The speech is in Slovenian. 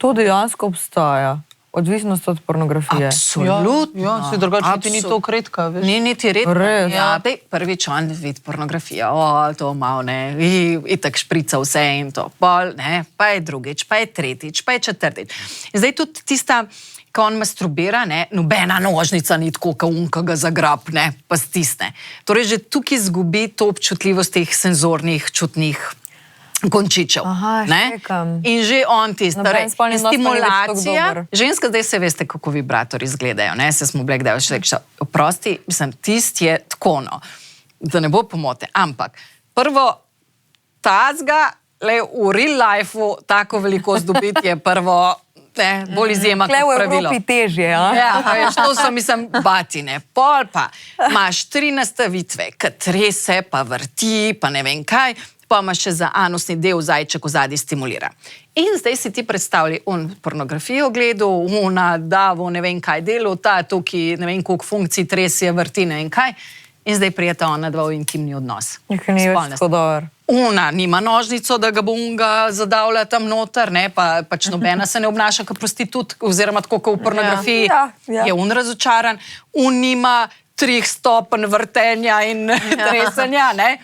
To dejansko obstaja. Odvisnost od pornografije. Absolutno. Ja, si drugače niti ni to redka, veš. Ni niti redka. Res? Ja, dej, prvič on vidi pornografijo, to malo, ne, itak šprica vse in to, pol, ne, pa je drugič, pa je tretjič, pa je četrtič. In zdaj tudi tista, ko on masturbira, ne, nobena nožnica ni tako, ka unka ga zagrab, ne, pa stisne. Torej, že tukaj izgubi to občutljivost teh senzornih, čutnih končičev. Aha, ne? štekam. In že on tisto, Noben spolni odnos pa ni več tako stimulacija. dober. Ženska, zdaj se veste, kako vibratori izgledajo, ne? Se smo bili kdaj še rekli, oprosti, mislim, tist je tako, no, da ne bo pomote. Ampak, prvo, tazga, le v real lifeu, tako velikost dobiti je prvo, ne, bolj izjema kot Tle v pravilo. Evropi težje, a? Ja, a veš, to so, mislim, batine. Pol pa imaš 3 nastavitve, ki trese, pa vrti, pa ne vem kaj, pa imaš še za anusni del zajček v zadnji stimulira. In zdaj si ti predstavlji, on pornografijo gledal, ona davo, ne vem kaj delo, ta tukaj, ne vem koliko funkcij trese, vrti, ne vem kaj. In zdaj prijeta ona dva v intimni odnos. Nekaj ni več tako dober. Ona nima nožnico, da ga bo unga zadavlja tam noter, ne, pa pač nobena se ne obnaša kot prostitut, oziroma tako kot v pornografiji. Ja. Je on razočaran, on nima 3 stopenj vrtenja in tresenja, ne.